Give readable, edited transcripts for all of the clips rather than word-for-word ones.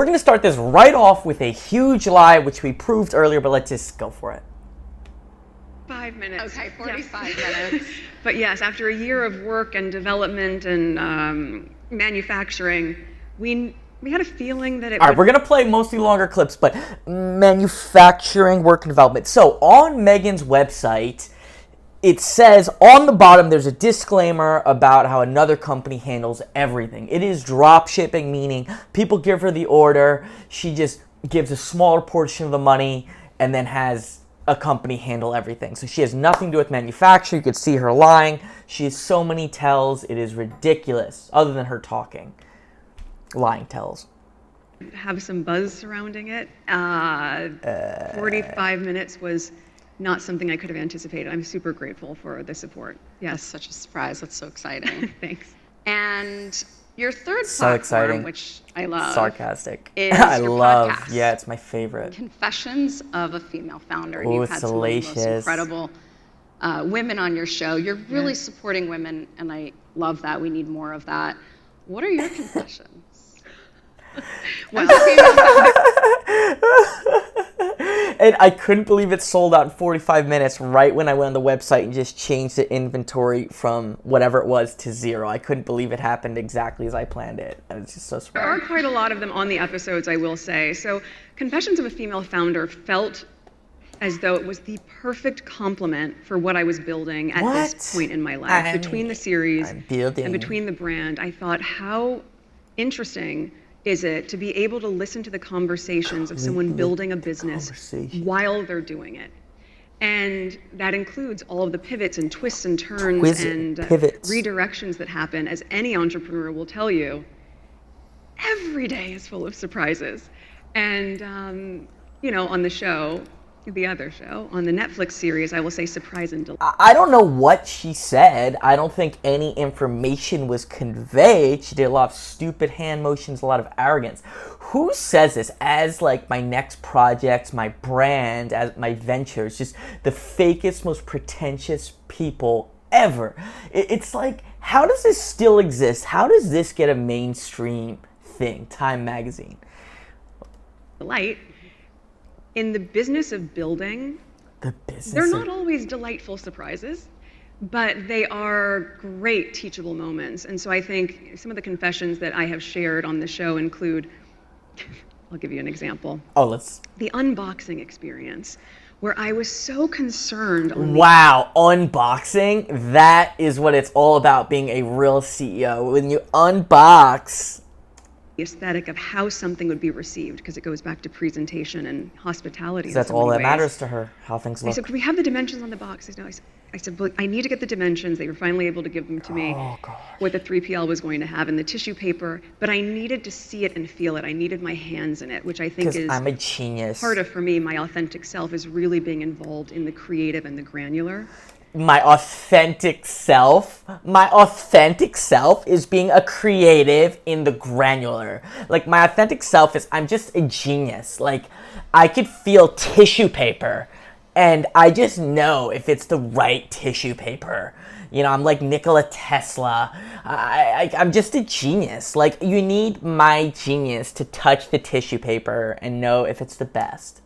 We're going to start this right off with a huge lie, which we proved earlier, but let's just go for it. 5 minutes. Okay, 45 yes. minutes. But yes, after a year of work and development and manufacturing, we had a feeling that it All right, we're going to play mostly longer clips, but manufacturing, work, and development. So on Meghan's website, it says on the bottom there's a disclaimer about how another company handles everything. It is drop shipping, meaning people give her the order, she just gives a smaller portion of the money, and then has a company handle everything. So she has nothing to do with manufacturing. You could see her lying. She has so many tells. It is ridiculous, other than her talking. Lying tells. have some buzz surrounding it. 45 minutes was not something I could have anticipated. I'm super grateful for the support. That's Yes. such a surprise. That's so exciting. Thanks. And your third So platform, exciting. which I love, Sarcastic. is I your love. podcast. Yeah, it's my favorite. Confessions of a Female Founder. And Ooh, you've it's had some of the most delicious. incredible women on your show. You're really supporting women, and I love that. We need more of that. What are your confessions? Well, And I couldn't believe it sold out in 45 minutes right when I went on the website and just changed the inventory from whatever it was to 0. I couldn't believe it happened exactly as I planned it. I was just so there are surprised. quite a lot of them on the episodes, I will say. So Confessions of a Female Founder felt as though it was the perfect complement for what I was building at What? this point in my life. Between the series I'm building. and between the brand, I thought, how interesting is it to be able to listen to the conversations of someone building a business Conversation. while they're doing it. And that includes all of the pivots and twists and turns and Pivots. redirections that happen. As any entrepreneur will tell you, every day is full of surprises. And, on the show, the other show, on the Netflix series, I will say surprise and delight. I don't know what she said. I don't think any information was conveyed. She did a lot of stupid hand motions, a lot of arrogance. Who says this as like my next projects, my brand, as my ventures, just the fakest, most pretentious people ever. It's like, how does this still exist? How does this get a mainstream thing? Time magazine. In the business of building, The business. they're not always delightful surprises, but they are great teachable moments. And so I think some of the confessions that I have shared on the show include, I'll give you an example, Oh, let's. the unboxing experience, where I was so concerned on Wow, unboxing. That is what it's all about, being a real CEO. When you unbox. the aesthetic of how something would be received, because it goes back to presentation and hospitality. in That's so all many that ways. matters to her, how things I look. said, could we have the dimensions on the box? I said, well, I need to get the dimensions. They were finally able to give them to me. Oh, gosh. What the 3PL was going to have and the tissue paper, but I needed to see it and feel it. I needed my hands in it, which I think Because is I'm a genius. part of, for me, my authentic self is really being involved in the creative and the granular. My authentic self is being a creative in the granular. Like, my authentic self is, I'm just a genius. Like, I could feel tissue paper, and I just know if it's the right tissue paper. I'm like Nikola Tesla. I'm just a genius. Like, you need my genius to touch the tissue paper and know if it's the best.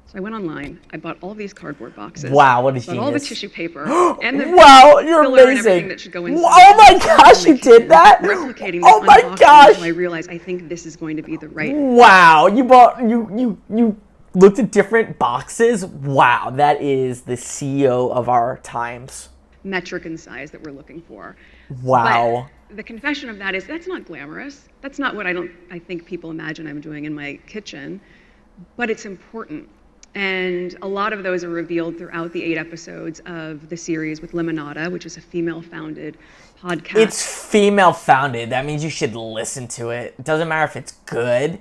So I went online. I bought all these cardboard boxes. Wow, what a Bought all the genius. tissue paper and the Wow, you're filler and amazing. everything that should go inside. Oh my And gosh, you did that? Replicating Oh the my unboxing gosh. until I realized I think this is going to be the right. Wow, you looked at different boxes. Wow, that is the CEO of our times. Metric and size that we're looking for. Wow. But the confession of that is that's not glamorous. That's not what I think people imagine I'm doing in my kitchen, but it's important. And a lot of those are revealed throughout the 8 episodes of the series with Limonada, which is a female-founded podcast. It's female founded. That means you should listen to it. It doesn't matter if it's good,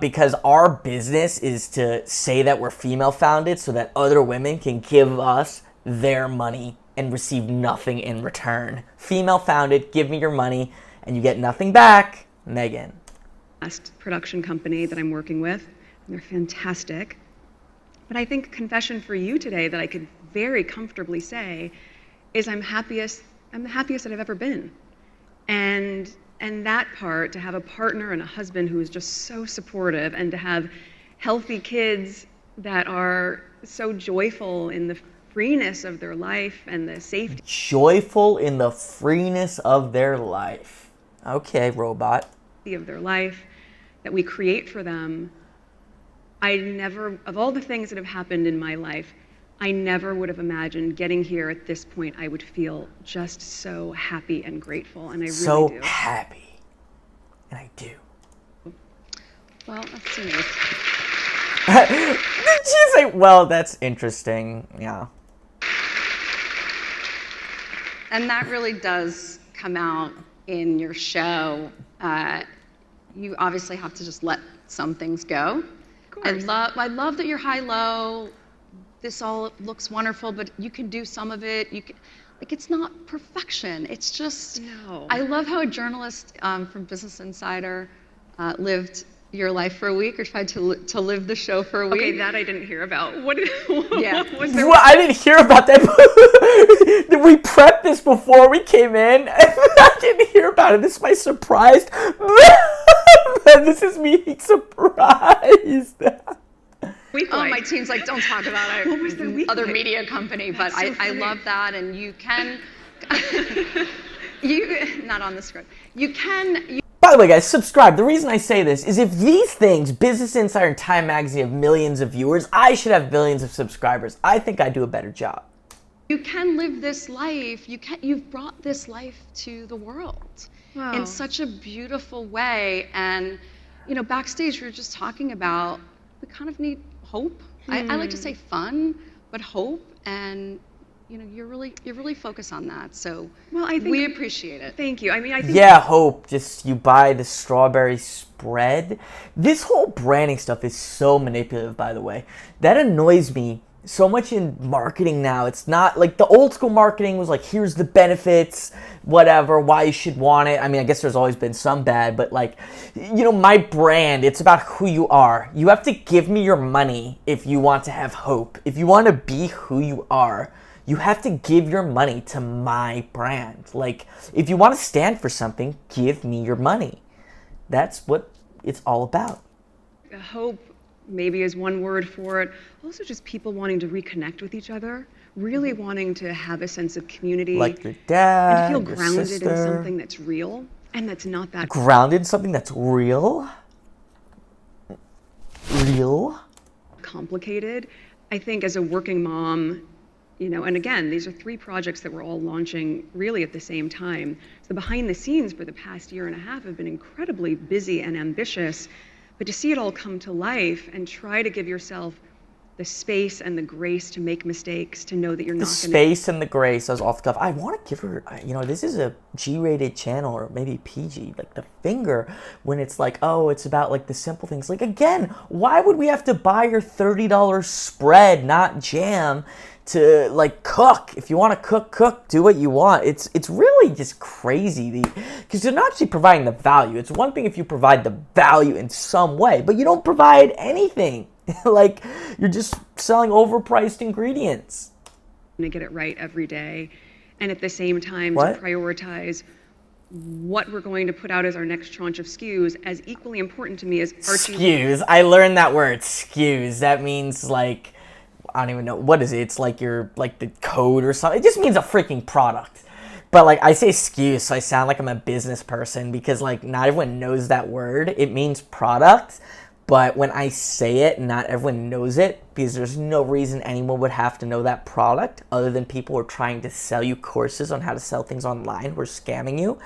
because our business is to say that we're female founded so that other women can give us their money and receive nothing in return. Female founded, give me your money, and you get nothing back. Meghan. Last production company that I'm working with, and they're fantastic. But I think confession for you today that I could very comfortably say is I'm the happiest that I've ever been. And And that part, to have a partner and a husband who is just so supportive, and to have healthy kids that are so joyful in the freeness of their life and the safety Joyful in the freeness of their life. Okay, robot. of their life that we create for them. I never, of all the things that have happened in my life, I never would have imagined getting here at this point. I would feel just so happy and grateful, and I So really do. happy. And I do. Well, let's see. Did you say, well, that's interesting. Yeah. And that really does come out in your show. You obviously have to just let some things go. Of course. I love that you're high-low. This all looks wonderful, but you can do some of it. You can, like, it's not perfection. It's just. No. I love how a journalist from Business Insider lived your life for a week, or tried to live the show for a week. Okay, that I didn't hear about. What Yeah. was there? Well, I didn't hear about that. Did we prep this before we came in? I didn't hear about it. This is my surprise. This is me being surprised. Week Oh, like? my team's like, don't talk about it. What was their week Other like? media company, but That's so I funny. love that, and you can. You not on the script. You can. By the way, guys, subscribe. The reason I say this is if these things, Business Insider and Time Magazine, have millions of viewers, I should have billions of subscribers. I think I do a better job. You can live this life. You've brought this life to the world Wow. in such a beautiful way. And backstage we were just talking about we kind of need hope. I like to say fun, but hope. And you're really focused on that. So Well, I think we appreciate it. Thank you. I mean, I think Yeah, hope. Just you buy the strawberry spread. This whole branding stuff is so manipulative, by the way. That annoys me so much in marketing now. It's not like the old school marketing was like, here's the benefits, whatever, why you should want it. I mean, I guess there's always been some bad, but like, my brand, it's about who you are. You have to give me your money if you want to have hope. If you want to be who you are, you have to give your money to my brand. Like, if you want to stand for something, give me your money. That's what it's all about. hope maybe is one word for it. Also, just people wanting to reconnect with each other, really wanting to have a sense of community, Like your dad, and to feel your grounded sister. in something that's real and that's not that Grounded in something that's real? Real? complicated. I think as a working mom, and again, these are 3 projects that we're all launching really at the same time. So behind the scenes for the past year and a half have been incredibly busy and ambitious, but to see it all come to life and try to give yourself the space and the grace to make mistakes, to know that you're The not going to. space and the grace. I was off the cuff. I want to give her, this is a G-rated channel, or maybe PG, like the finger, when it's like, oh, it's about like the simple things. Like, again, why would we have to buy your $30 spread, not jam, to like cook? If you want to cook, do what you want. It's really just crazy because you're not actually providing the value. It's one thing if you provide the value in some way, but you don't provide anything. Like, you're just selling overpriced ingredients. To get it right every day, and at the same time What? to prioritize what we're going to put out as our next tranche of SKUs as equally important to me as Archie. SKUs. I learned that word, SKUs. That means like, I don't even know, what is it? It's like like the code or something. It just means a freaking product. But like, I say SKUs, so I sound like I'm a business person because like not everyone knows that word. It means product. But when I say it, not everyone knows it because there's no reason anyone would have to know that product other than people who are trying to sell you courses on how to sell things online who are scamming you,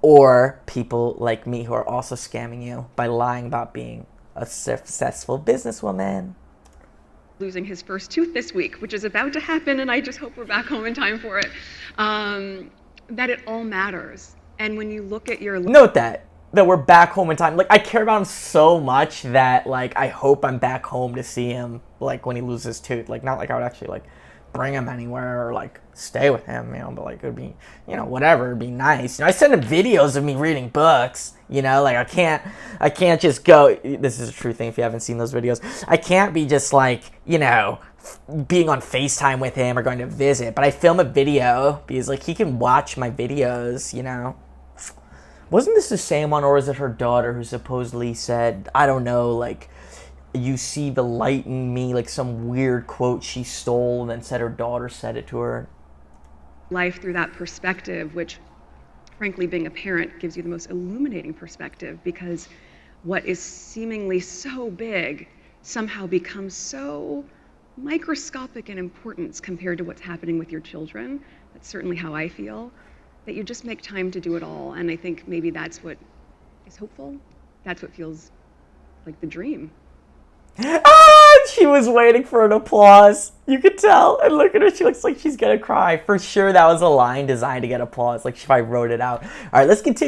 or people like me who are also scamming you by lying about being a successful businesswoman. Losing his first tooth this week, which is about to happen, and I just hope we're back home in time for it. That it all matters. And when you look at your Note that we're back home in time. Like, I care about him so much that like I hope I'm back home to see him like when he loses his tooth. Like, not like I would actually like bring him anywhere or like stay with him, but like it would be, whatever, it'd be nice. I send him videos of me reading books, like I can't just go, this is a true thing if you haven't seen those videos, I can't be just like, being on FaceTime with him or going to visit, but I film a video because like he can watch my videos, Wasn't this the same one, or was it her daughter who supposedly said, I don't know, like, you see the light in me, like some weird quote she stole and then said her daughter said it to her? Life through that perspective, which frankly, being a parent gives you the most illuminating perspective, because what is seemingly so big somehow becomes so microscopic in importance compared to what's happening with your children. That's certainly how I feel, that you just make time to do it all. And I think maybe that's what is hopeful. That's what feels like the dream. She was waiting for an applause. You could tell. And look at her. She looks like she's going to cry. For sure, that was a line designed to get applause. Like, if I wrote it out. All right, let's continue.